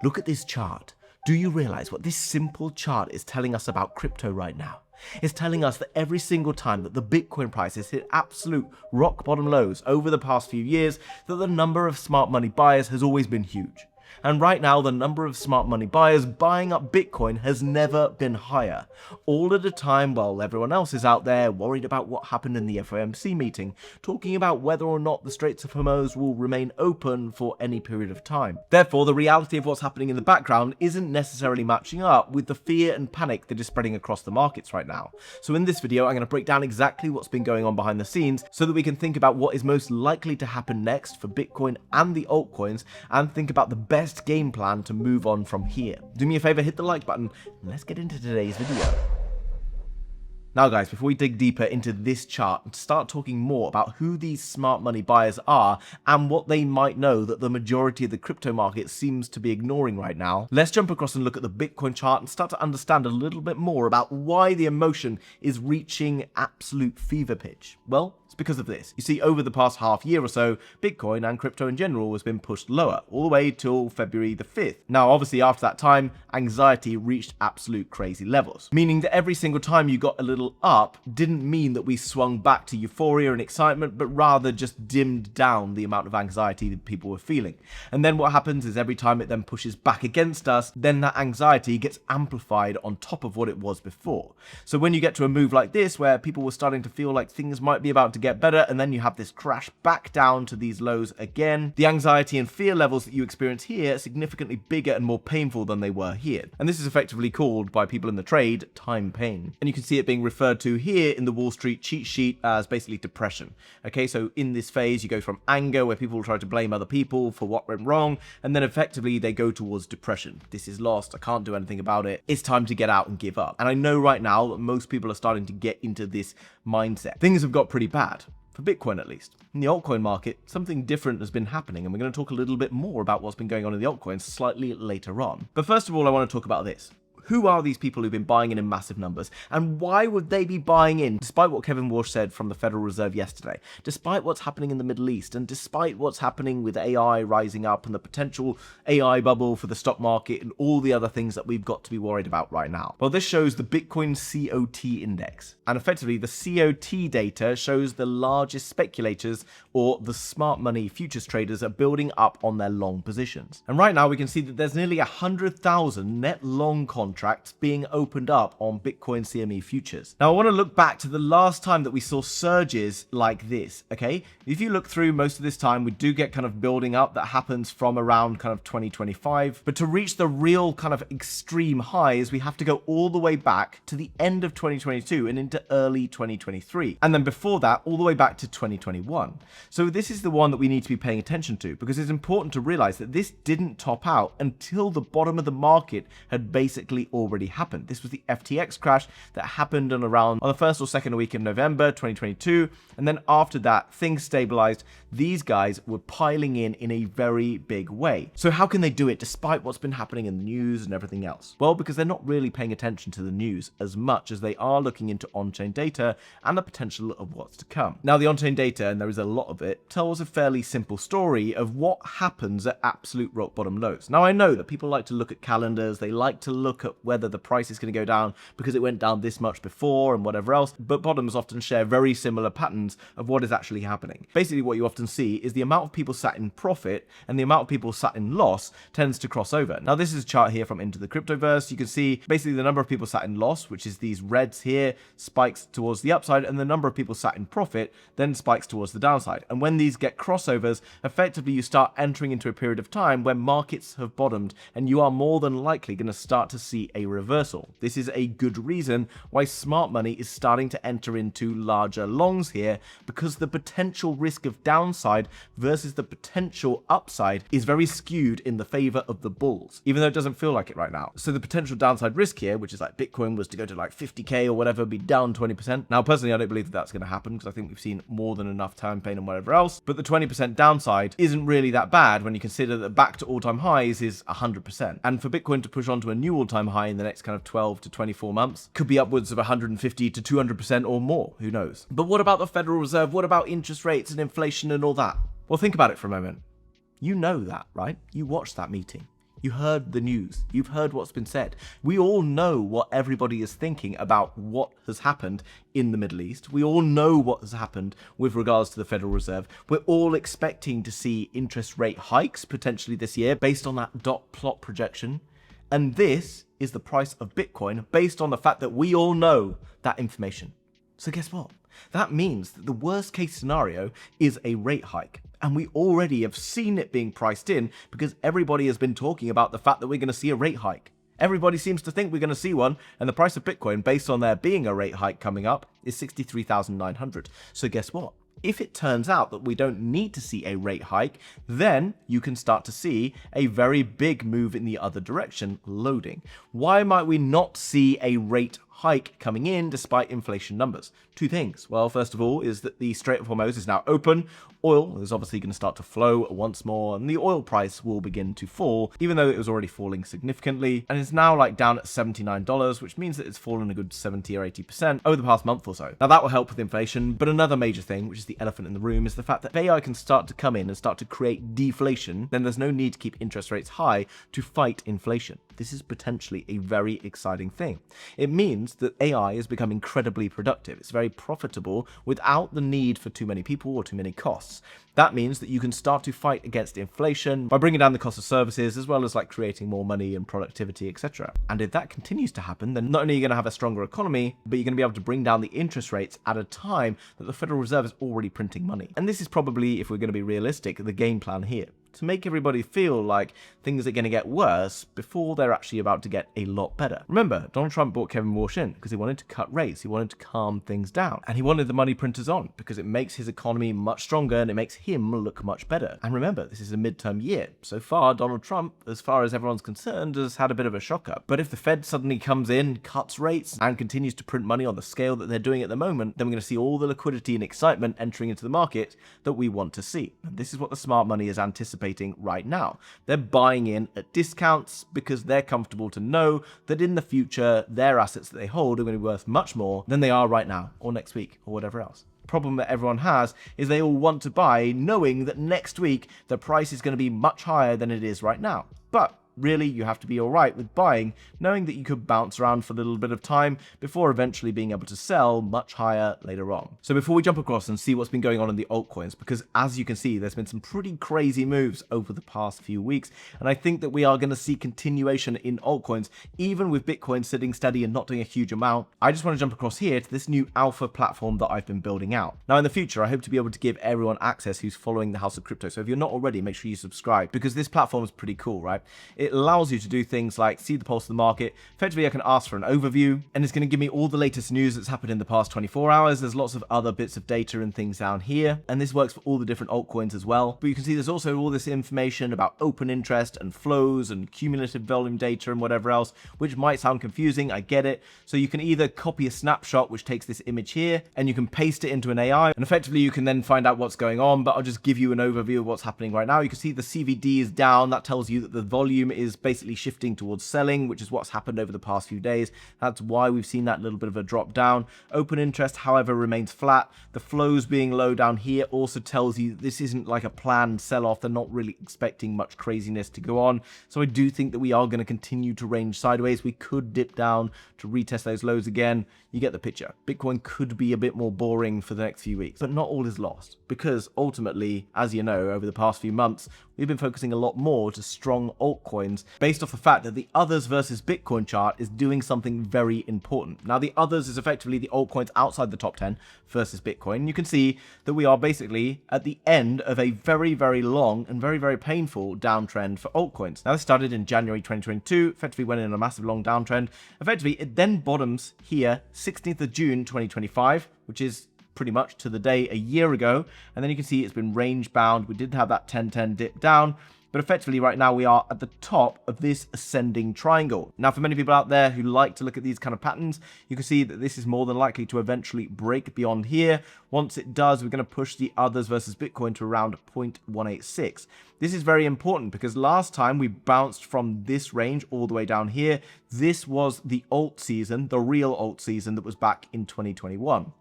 Look at this chart. Do you realize what this simple chart is telling us about crypto right now? It's telling us that every single time that the Bitcoin price has hit absolute rock bottom lows over the past few years, that the number of smart money buyers has always been huge. And right now, the number of smart money buyers buying up Bitcoin has never been higher. All at a time while everyone else is out there worried about what happened in the FOMC meeting, talking about whether or not the Straits of Hormuz will remain open for any period of time. Therefore, the reality of what's happening in the background isn't necessarily matching up with the fear and panic that is spreading across the markets right now. So in this video, I'm going to break down exactly what's been going on behind the scenes so that we can think about what is most likely to happen next for Bitcoin and the altcoins, and think about the best game plan to move on from here. Do me a favor, hit the like button, and let's get into today's video. Now guys, before we dig deeper into this chart and start talking more about who these smart money buyers are and what they might know that the majority of the crypto market seems to be ignoring right now, let's jump across and look at the Bitcoin chart and start to understand a little bit more about why the emotion is reaching absolute fever pitch. Well, it's because of this. You see, over the past half year or so, Bitcoin and crypto in general has been pushed lower, all the way till February the 5th. Now, obviously, after that time, anxiety reached absolute crazy levels, meaning that every single time you got a little up didn't mean that we swung back to euphoria and excitement, but rather just dimmed down the amount of anxiety that people were feeling. And then what happens is every time it then pushes back against us, then that anxiety gets amplified on top of what it was before. So when you get to a move like this, where people were starting to feel like things might be about to get better, and then you have this crash back down to these lows again, the anxiety and fear levels that you experience here are significantly bigger and more painful than they were here. And this is effectively called by people in the trade time pain. And you can see it being referred to here in the Wall Street cheat sheet as basically depression. Okay, so in this phase, you go from anger, where people try to blame other people for what went wrong, and then effectively they go towards depression. This is lost, I can't do anything about it, it's time to get out and give up. And I know right now that most people are starting to get into this mindset. Things have got pretty bad. For Bitcoin at least. In the altcoin market, something different has been happening, and we're going to talk a little bit more about what's been going on in the altcoins slightly later on. But first of all, I want to talk about this. Who are these people who've been buying in massive numbers, and why would they be buying in despite what Kevin Walsh said from the Federal Reserve yesterday, despite what's happening in the Middle East, and despite what's happening with AI rising up and the potential AI bubble for the stock market and all the other things that we've got to be worried about right now? Well, this shows the Bitcoin COT index, and effectively the COT data shows the largest speculators, or the smart money futures traders, are building up on their long positions. And right now we can see that there's nearly 100,000 net long contracts being opened up on Bitcoin CME futures. Now I want to look back to the last time that we saw surges like this, okay? If you look through most of this time, we do get kind of building up that happens from around kind of 2025, but to reach the real kind of extreme highs, we have to go all the way back to the end of 2022 and into early 2023. And then before that, all the way back to 2021. So this is the one that we need to be paying attention to, because it's important to realize that this didn't top out until the bottom of the market had basically already happened. This was the FTX crash that happened on the 1st or 2nd week of November 2022, and then after that things stabilized. These guys were piling in a very big way. So how can they do it despite what's been happening in the news and everything else? Well, because they're not really paying attention to the news as much as they are looking into on-chain data and the potential of what's to come. Now the on-chain data, and there is a lot of it, tells a fairly simple story of what happens at absolute rock bottom lows. Now I know that people like to look at calendars, they like to look at whether the price is going to go down because it went down this much before and whatever else, but bottoms often share very similar patterns of what is actually happening. Basically what you often see is the amount of people sat in profit and the amount of people sat in loss tends to cross over. Now this is a chart here from Into the Cryptoverse. You can see basically the number of people sat in loss, which is these reds here, spikes towards the upside, and the number of people sat in profit then spikes towards the downside. And when these get crossovers, effectively you start entering into a period of time where markets have bottomed and you are more than likely going to start to see a reversal. This is a good reason why smart money is starting to enter into larger longs here, because the potential risk of downside versus the potential upside is very skewed in the favor of the bulls, even though it doesn't feel like it right now. So the potential downside risk here, which is like Bitcoin was to go to like 50k or whatever, be down 20%. Now personally I don't believe that that's going to happen, because I think we've seen more than enough time pain and whatever else, but the 20% downside isn't really that bad when you consider that back to all-time highs is 100%. And for Bitcoin to push on to a new all-time high in the next kind of 12 to 24 months could be upwards of 150 to 200% or more, who knows. But what about the Federal Reserve? What about interest rates and inflation and all that? Well, think about it for a moment. You know that, right? You watched that meeting. You heard the news. You've heard what's been said. We all know what everybody is thinking about what has happened in the Middle East. We all know what has happened with regards to the Federal Reserve. We're all expecting to see interest rate hikes potentially this year based on that dot plot projection. And this is the price of Bitcoin based on the fact that we all know that information. So guess what? That means that the worst case scenario is a rate hike. And we already have seen it being priced in because everybody has been talking about the fact that we're going to see a rate hike. Everybody seems to think we're going to see one, and the price of Bitcoin, based on there being a rate hike coming up, is 63,900. So guess what? If it turns out that we don't need to see a rate hike, then you can start to see a very big move in the other direction, loading. Why might we not see a rate hike coming in despite inflation numbers? Two things. Well, first of all is that the Strait of Hormuz is now open. Oil is obviously going to start to flow once more, and the oil price will begin to fall, even though it was already falling significantly, and is now down at $79, which means that it's fallen a good 70 or 80% over the past month or so. Now that will help with inflation, but another major thing, which is the elephant in the room, is the fact that if AI can start to come in and start to create deflation, then there's no need to keep interest rates high to fight inflation. This is potentially a very exciting thing. It means that AI has become incredibly productive. It's very profitable without the need for too many people or too many costs. That means that you can start to fight against inflation by bringing down the cost of services, as well as creating more money and productivity, etc. And if that continues to happen, then not only are you going to have a stronger economy, but you're going to be able to bring down the interest rates at a time that the Federal Reserve is already printing money. And this is probably, if we're going to be realistic, the game plan here. To make everybody feel like things are going to get worse before they're actually about to get a lot better. Remember, Donald Trump brought Kevin Walsh in because he wanted to cut rates, he wanted to calm things down, and he wanted the money printers on because it makes his economy much stronger and it makes him look much better. And remember, this is a midterm year. So far, Donald Trump, as far as everyone's concerned, has had a bit of a shocker. But if the Fed suddenly comes in, cuts rates, and continues to print money on the scale that they're doing at the moment, then we're going to see all the liquidity and excitement entering into the market that we want to see. And this is what the smart money is anticipating right now. They're buying in at discounts because they're comfortable to know that in the future their assets that they hold are going to be worth much more than they are right now or next week or whatever else. Problem that everyone has is they all want to buy knowing that next week the price is going to be much higher than it is right now. But really, you have to be alright with buying, knowing that you could bounce around for a little bit of time before eventually being able to sell much higher later on. So before we jump across and see what's been going on in the altcoins, because as you can see, there's been some pretty crazy moves over the past few weeks, and I think that we are going to see continuation in altcoins, even with Bitcoin sitting steady and not doing a huge amount. I just want to jump across here to this new alpha platform that I've been building out. Now in the future, I hope to be able to give everyone access who's following the House of Crypto. So if you're not already, make sure you subscribe, because this platform is pretty cool, right? It allows you to do things like see the pulse of the market. Effectively, I can ask for an overview, and it's going to give me all the latest news that's happened in the past 24 hours. There's lots of other bits of data and things down here, and this works for all the different altcoins as well. But you can see there's also all this information about open interest and flows and cumulative volume data and whatever else, which might sound confusing. I get it. So you can either copy a snapshot, which takes this image here, and you can paste it into an AI, and effectively you can then find out what's going on. But I'll just give you an overview of what's happening right now. You can see the CVD is down. That tells you that the volume is basically shifting towards selling, which is what's happened over the past few days. That's why we've seen that little bit of a drop down. Open interest, however, remains flat. The flows being low down here also tells you this isn't like a planned sell-off. They're not really expecting much craziness to go on. So I do think that we are going to continue to range sideways. We could dip down to retest those lows again. You get the picture. Bitcoin could be a bit more boring for the next few weeks, but not all is lost, because ultimately, as you know, over the past few months, we've been focusing a lot more to strong altcoins based off the fact that the others versus Bitcoin chart is doing something very important. Now, the others is effectively the altcoins outside the top 10 versus Bitcoin. You can see that we are basically at the end of a very, very long and very, very painful downtrend for altcoins. Now, this started in January 2022, effectively went in a massive long downtrend. Effectively, it then bottoms here, 16th of June 2025, which is pretty much to the day a year ago, and then you can see it's been range bound. We did have that 10-10 dip down, but effectively right now we are at the top of this ascending triangle. Now, for many people out there who like to look at these kind of patterns, you can see that this is more than likely to eventually break beyond here. Once it does, we're going to push the others versus Bitcoin to around 0.186. This is very important because last time we bounced from this range all the way down here. This was the alt season, the real alt season that was back in 2021.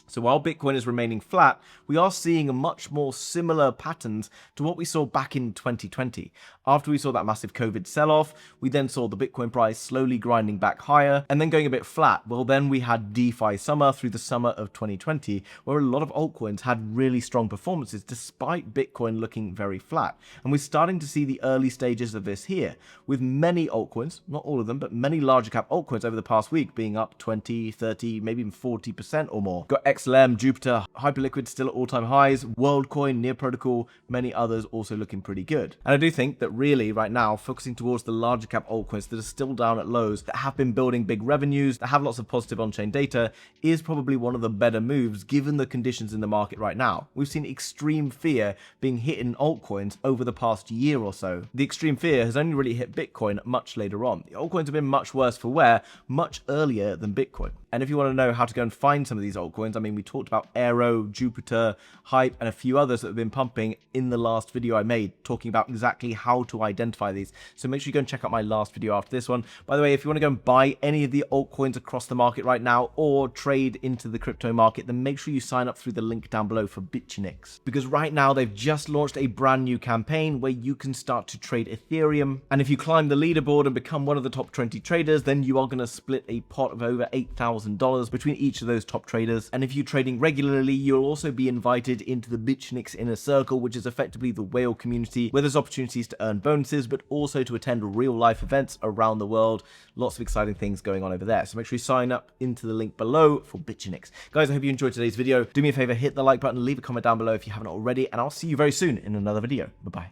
So while Bitcoin is remaining flat, we are seeing a much more similar patterns to what we saw back in 2020. After we saw that massive COVID sell-off, we then saw the Bitcoin price slowly grinding back higher and then going a bit flat. Well, then we had DeFi summer through the summer of 2020, where a lot of altcoins had really strong performances despite Bitcoin looking very flat. And we're starting to see the early stages of this here, with many altcoins, not all of them, but many larger cap altcoins over the past week being up 20, 30, maybe even 40% or more. Got XLM, Jupiter, Hyperliquid still at all-time highs, WorldCoin, Near Protocol, many others also looking pretty good. And I do think that really right now, focusing towards the larger cap altcoins that are still down at lows, that have been building big revenues, that have lots of positive on-chain data, is probably one of the better moves given the conditions in the market right now. We've seen extreme fear being hit in altcoins over the past year or so. The extreme fear has only really hit Bitcoin much later on. The altcoins have been much worse for wear much earlier than Bitcoin. And if you want to know how to go and find some of these altcoins, I mean, we talked about Aero, Jupiter, Hype, and a few others that have been pumping in the last video I made, talking about exactly how to identify these. So make sure you go and check out my last video after this one. By the way, if you want to go and buy any of the altcoins across the market right now or trade into the crypto market, then make sure you sign up through the link down below for Bitunix. Because right now they've just launched a brand new campaign where you can start to trade Ethereum. And if you climb the leaderboard and become one of the top 20 traders, then you are going to split a pot of over $8,000 between each of those top traders. And if you're trading regularly, you'll also be invited into the Bitunix inner circle, which is effectively the whale community, where there's opportunities to earn bonuses, but also to attend real life events around the world. Lots of exciting things going on over there. So make sure you sign up into the link below for Bitunix. Guys, I hope you enjoyed today's video. Do me a favor, hit the like button, leave a comment down below if you haven't already, and I'll see you very soon in another video. Bye-bye.